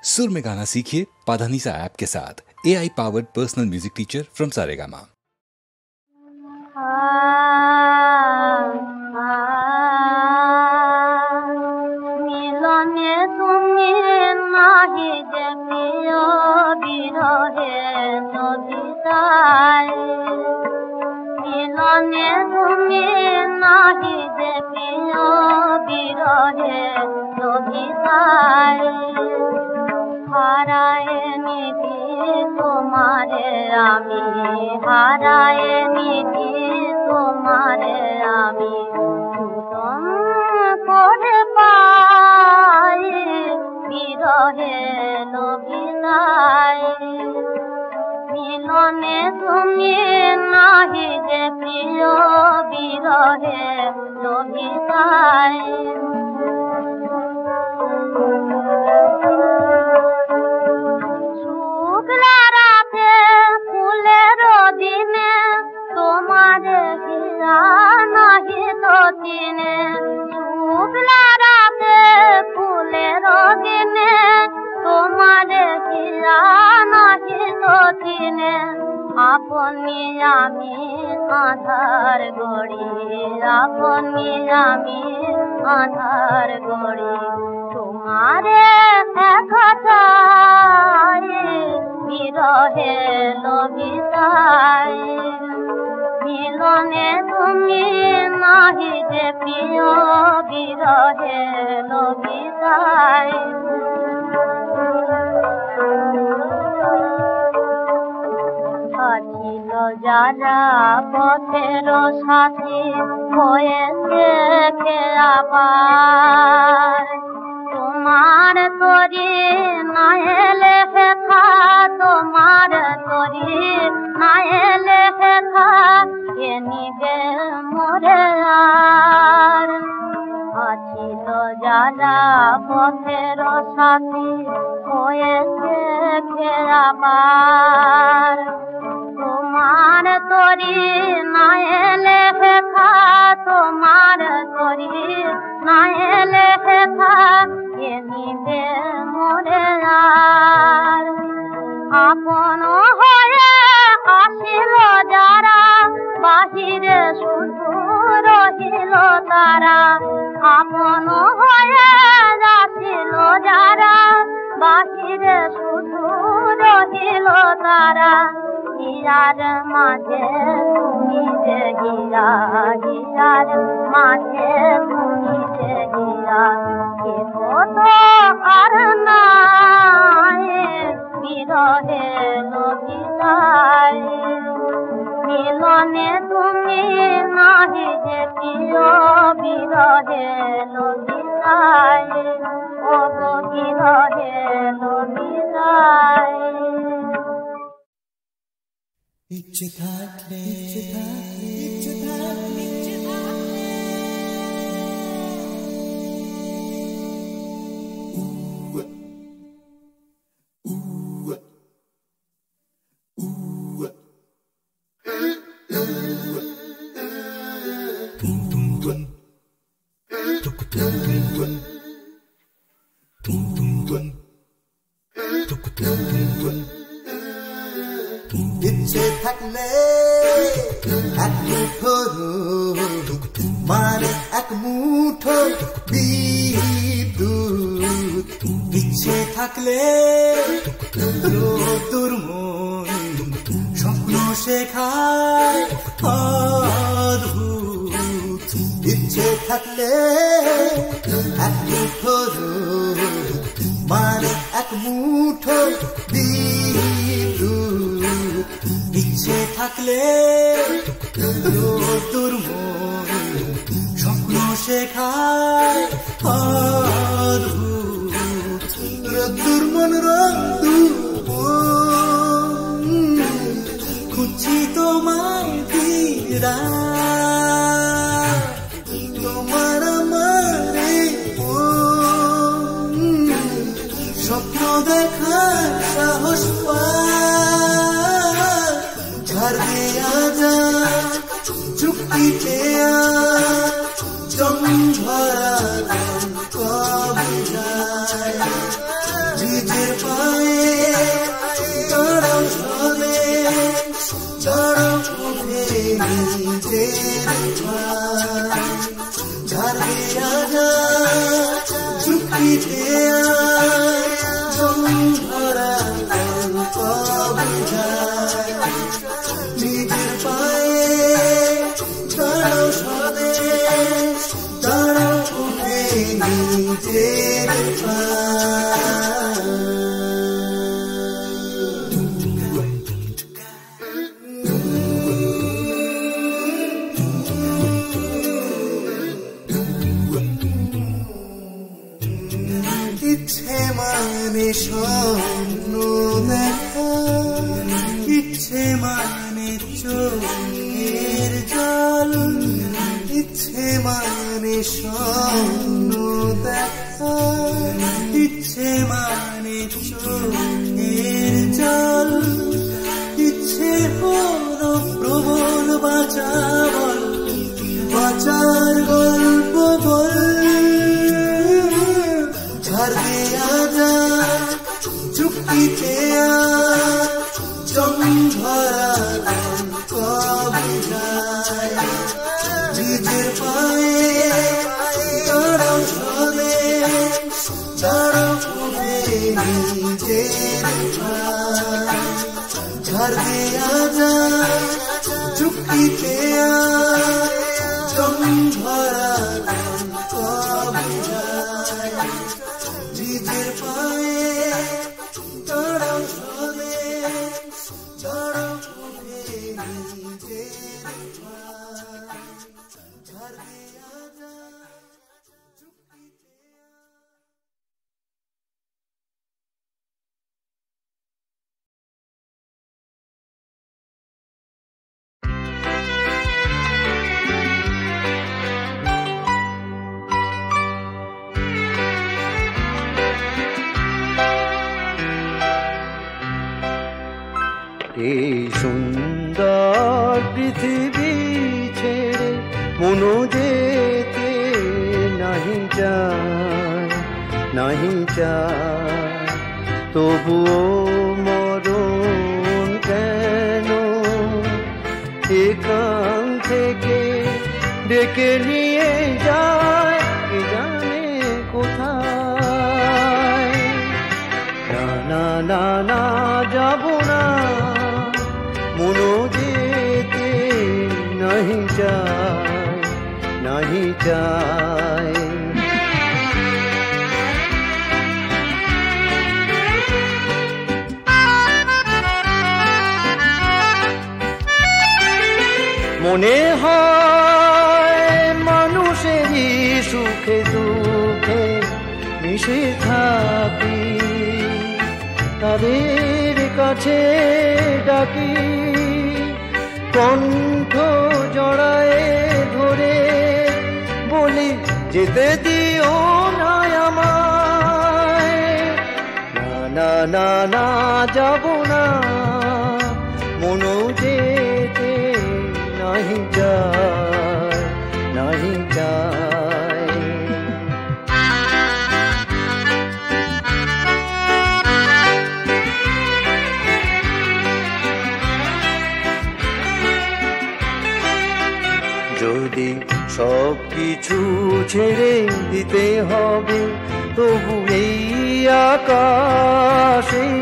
सुर में गाना सीखिए पाधानीसा ऐप के साथ। AI powered personal music teacher from Saregama. मिलने তুমি নাহি যে প্রিয় বিরহে নবিতায় মিলনে তুমি নাহি যে প্রিয় বিরহে নবিতায় হারায় নিধি তোমারে আমি হারায় নিধি তোমারে আমি তুম করে পাই বিরহে নবিতায় মিলনে তুমি নাহি যে প্রিয় বিরহে নবিতায় আপনি আমি আধার গড়ি আপনি আমি আধার গড়ি তোমারে একটাই বিরহে লবিতায় মিলনে তুমি নাহি যে প্রিয় বিরহে লবিতায় ছিল যারা পথের সাথী হয়েছে কে আবার তোমার তরি না এলে হেখা তোমার তরি না এলে হেখা কে নিবে মোরে আর ছিল যারা পথের সাথী হয়েছে কে আবার তোমার তরি না এলে হেখা তোমার তরি না এলে হেখা কে নিবে মোরে আর আপন হয়ে আসিল যারা বাহিরে শুধু রহিল তারা আপন হয়ে আসিল যারা বাহিরে শুধু রহিল তারা হিয়ার মাঝে তুমি যে হিয়া হিয়ার মাঝে তুমি যে হিয়া কে তো আর নাই বিরহে লবিতায় মিলনে তুমি নাহি যে প্রিয় বিরহে লবিতায় ও বিরহে লবিতায় ইচ্ছে থাকলে ইচ্ছে থাকলে ইচ্ছে থাকলে ইচ্ছে থাকলে ইচ্ছে থাকলে এক মুঠো মানে এক মুঠো বিদ্যুৎ ইচ্ছে থাকলে রোদুর মন স্বপ্ন শেখায় অদ্ভুত ইচ্ছে থাকলে এক মুঠো মানে এক মুঠো বিদ্যুৎ ইচ্ছে থাকলে রোদুর মন স্বপ্ন শেখায় অদ্ভুত রোদুর মন খুঁজছি তোমায় ফিরা তোমার আমারে স্বপ্ন দেখার সাহস ঝাড় দেয়া যা চুক্তিতে জম ঝরা কবে যায় নিজের পায়ে দাঁড়াও সবে, দাঁড়াও উঠে নিজের পায়ে, ঝাড়বে রাজা চুক্তিতে ধরা গল্প বুঝায়, নিজের পায়ে দাঁড়াও সবে, দাঁড়াও উঠে নিজের ইচ্ছে মানে স্বপ্ন দেখা, ইচ্ছে মানে চোখের জল, ইচ্ছে মানে স্বপ্ন দেখা, ইচ্ছে মানে চোখের জল, ইচ্ছে হলো প্রবল বাঁচা বল, বাঁচার গল্প বল, ঝাড়বে আজা চুক্তিতে জং ধরা গল্প বুঝায়, নিজের পায়ে দাঁড়াও সবে, দাঁড়াও উঠে নিজের পায়ে, ঝাড়বে আজা চুক্তিতে জং ধরা গল্প বুঝায়, নিজের পায়ে দাঁড়াও সবে, দাঁড়াও উঠে নিজের পায়ে, ঝাড়বে আজা চুক্তিতে। এই সুন্দর পৃথিবী ছেড়ে মনো যেতে নাহি চায়, নাহি চায়, তবুও মরণ কেন এখান থেকে ডেকে নিয়ে যায় কে জানে কোথায়। না না না না যাব না, মনো যেতে নাহি চায়, নাহি চায়। মনে হয় মানুষেরই সুখে দুঃখে মিশে থাকি, তাদের কাছে ডাকি, কণ্ঠ জড়ায় ধরে বলি যেতে দিও না আমায়। না না না না যাব না, মনো যেতে নাহি যায়, নাহি যায়। যদি সব কিছু ছেড়ে দিতে হবে, তবু এই আকাশ এই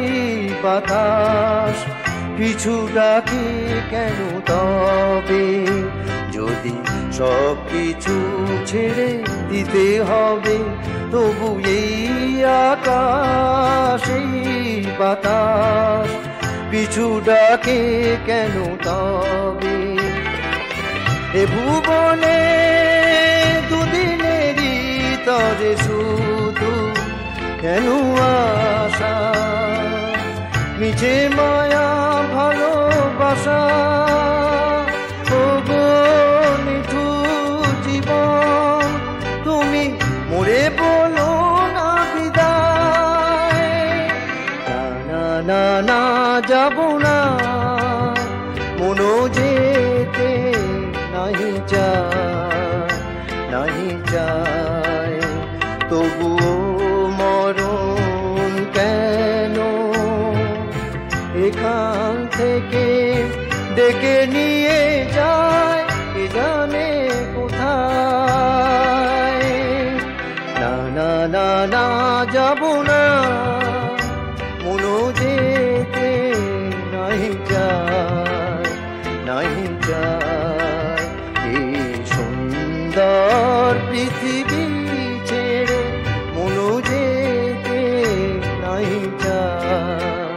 বাতাস পিছু ডাকে কেন তবে? যদি সব কিছু ছেড়ে দিতে হবে, তবু এই আকাশ এই বাতাস পিছু ডাকে কেন তবে? এ ভুবনে দুদিনেরই তরে শুধু কেন আশা, মিছে মায়া ভালোবাসা, ও গো নিঠুর জীবন তুমি মোরে বলো না বিদায়। না না না যাব না, মনো যেতে নাহি যায়, নাহি যায়, তবুও মরণ কেন এখান থেকে ডেকে নিয়ে যায় কে জানে কোথায়। না না না না যাব না, মনো যেতে নাহি যায়, নাহি যায় এই সুন্দর পৃথিবী ছেড়ে, মনো যেতে নাহি যায়,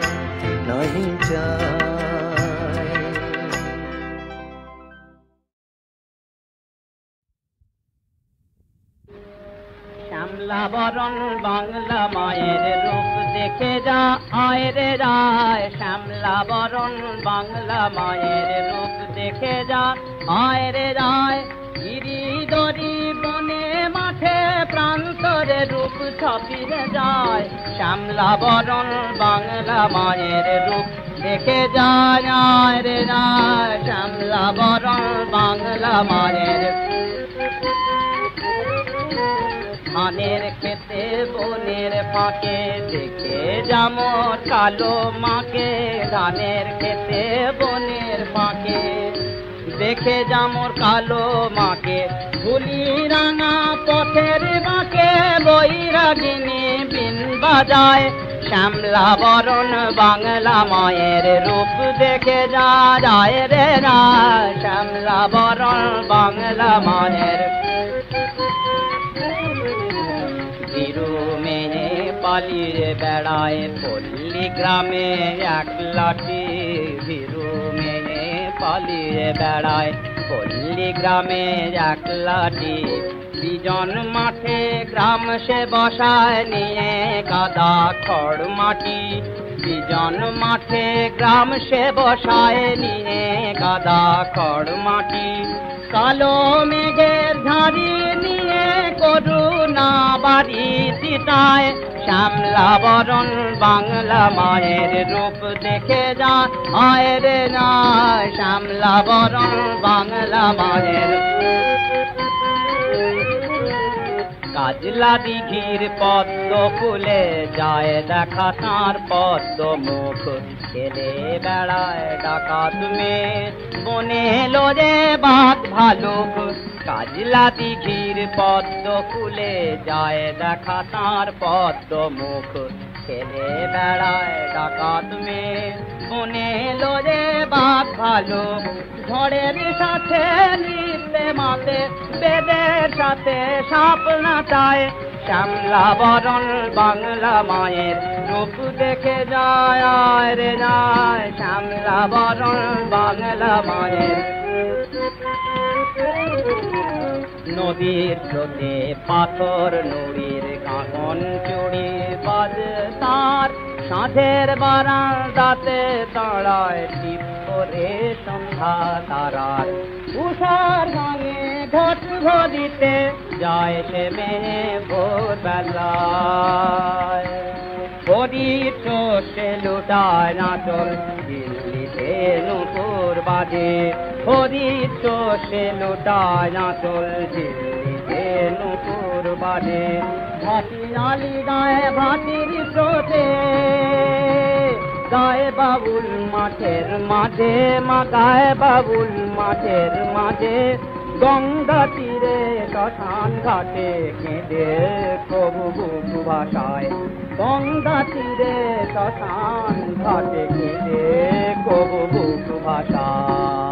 নাহি যায়। শ্যামলা বরণ বাংলা মায়ের রূপ দেখে যা আয় রে রায়, শ্যামলা বরণ বাংলা মায়ের রূপ দেখে যা আয় রে রায়। গিরি দরি বনে মাঠে প্রান্তরে রূপ ছাপিয়ে যায়, শ্যামলা বরণ বাংলা মায়ের রূপ দেখে যায় আয় রে রায়, শ্যামলা বরণ বাংলা মায়ের। ধানের খেতে বনের ফাঁকে দেখে যেমন কালো মাকে, ধানের খেতে বনের ফাঁকে দেখে যেমন কালো মাকে। ধুলি রাঙা পথের বাঁকে বৈরাগিনী বিন বাজায়, শ্যামলা বরণ বাংলা মায়ের রূপ দেখে যায় রে রায়, শ্যামলা বরণ বাংলা মায়ের। বীরু মেয়ে পালিয়ে বেড়ায় পল্লী গ্রামে একলাটি, বীরু মেয়ে পালিয়ে বেড়ায় পল্লী গ্রামে একলাটি। বিজন মাঠে গ্রাম সে বসায় নিয়ে কাদা খড় মাটি, বিজন মাঠে গ্রাম সে বসায় নিয়ে কাদা খড় মাটি। কালো মেঘের ঝাড়ি নিয়ে করুণা বাড়ি দিতায়, শ্যামলা বরণ বাংলা মায়ের রূপ দেখে যা আয় রে যায়, শ্যামলা বরণ বাংলা মায়ের। কাজলা দিঘির পদ্ম ফুলে যায় দেখা তাঁর পদ্ম মুখ, ছেলে বেড়ায় ডাকাত মেয়ে বনে এলো রে বাঘ ভালুক। কাজলা দিঘির পদ্ম ফুলে যায় দেখা তাঁর পদ্ম মুখ, ছেলে বেড়ায় ডাকাত মেয়ে বনে এলো রে বাঘ ভালুক। ঝড়ের সাথে লিপ্তে মাতে বেদের সাথে সাপ নাচায়, শ্যামলা বরণ বাংলা মায়ের রূপ দেখে যায় রে যায়, শ্যামলা বরণ বাংলা মায়ের। নদীর স্রোতে পাথর নুড়ির কাঁকন চুড়ি বাজে তার, সাঁঝের বারান্দাতে দাঁড়ায় টিপ করে সন্ধ্যা তারার। উষার গাঙে ঘট ঘদিতে যায় সে মেয়ে ভোরবেলায়, গরিব চষে লুটায় নাচল দিল্লিতে নূপুর বাজে, গরিব চষে লুটায় নাচল দিল্লিতে নূপুর বাজে। ভাটি নালি গায়ে ভাটির স্রোতে গায়ে বাবুল মাঠের মাঝে, মা গায়ে বাবুল মাঠের মাঝে। গঙ্গা তীরে শ্মশান ঘাটে কেঁদে কবু বুক ভাষায়, গঙ্গা তীরে শ্মশান ঘাটে কেঁদে কবু বুক ভাষায়।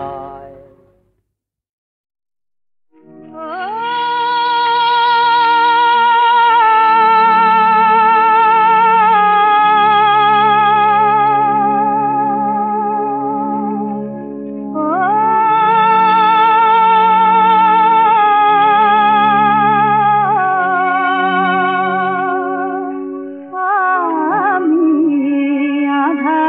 আমি আধার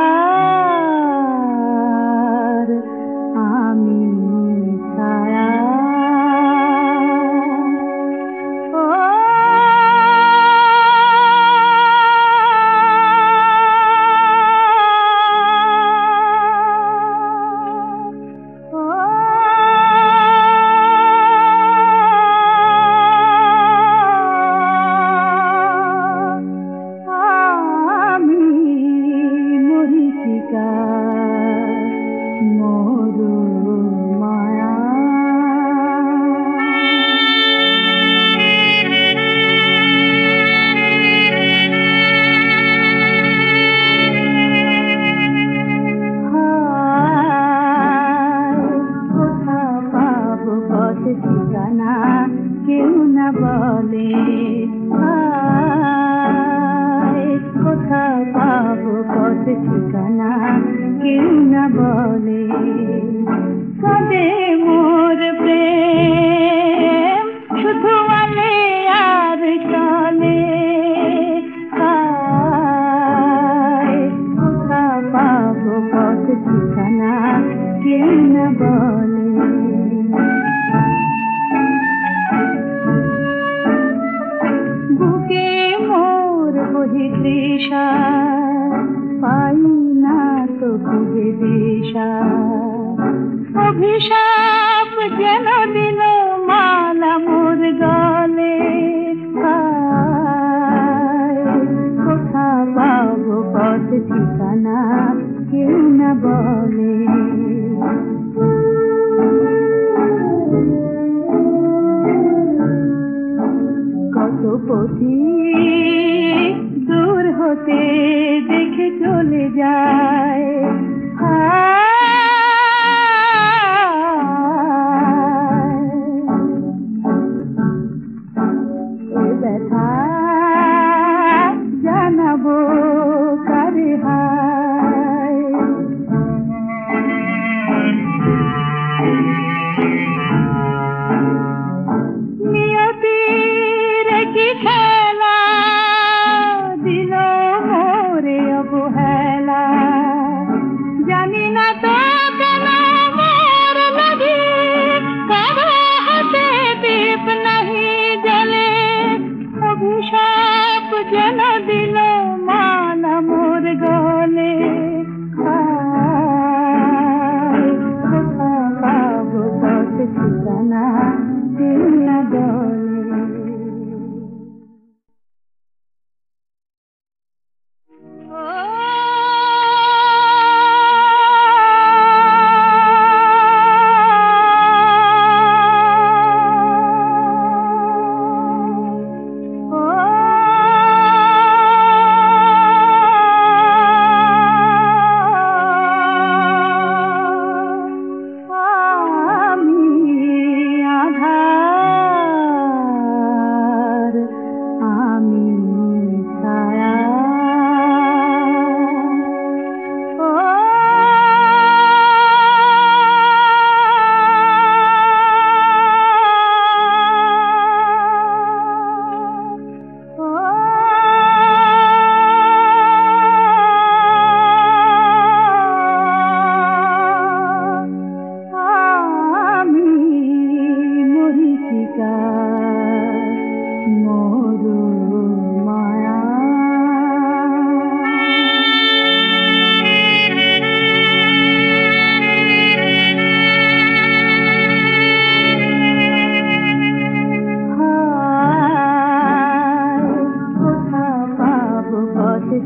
পথ ঠিকানা কেউ না বলে কাঁদে মোর প্রেম শুধু আলে আর চলে কোথা পাবো পথ ঠিকানা কেউ না বলে বুকে মোর বহি তৃষা পাই না তো খুঁজে দিশা অভিশাপ যেন দিল মালা মোর গলে কোথা পাবো পথ ঠিকানা কেউ না বলে কত পথি দূর হতে দেখে চলে যায় এ ব্যথা জানাবো কারে হায় নিয়তির কি খেলা দিল মোরে অবহেলা জানি না তো কেন মোর লাগি কারো হাতে দীপ নাহি জ্বলে অভিশাপ যেন দিল মালা মোর গলে কোথা পাবো পথ ঠিকানা কেউ না বলে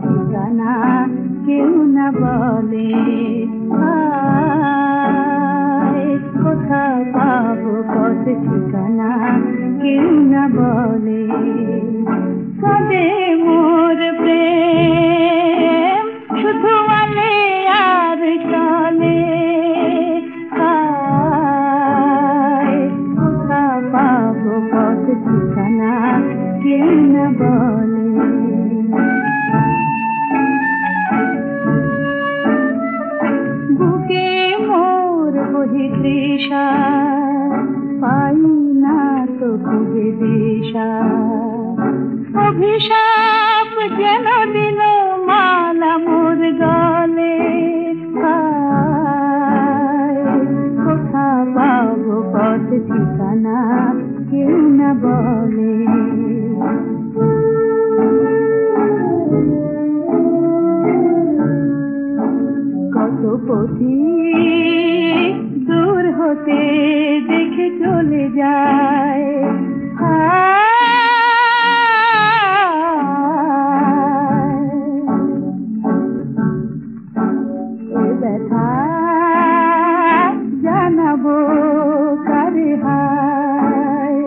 ঠিকানা কেউ না বলে কোথা পাবো পথ ঠিকানা কেউ না বলে কাঁদে মোর প্রেম শুধু আলে আর চলে কোথা পাবো পথ ঠিকানা কেউ না বলে বুকে মোর বহি তৃষা পাই না তো খুঁজে দিশা অভিশাপ যেন দিল মালা মোর গলে কোথা পাবো পথ ঠিকানা কেউ না বলে কত পথি দূর হতে দেখে চলে যায় এ ব্যথা জানাবো কারে হায়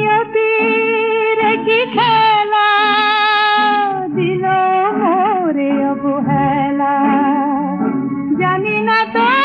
নিয়তির কি খেলা দিল মোরে অবহেলা জানি না তো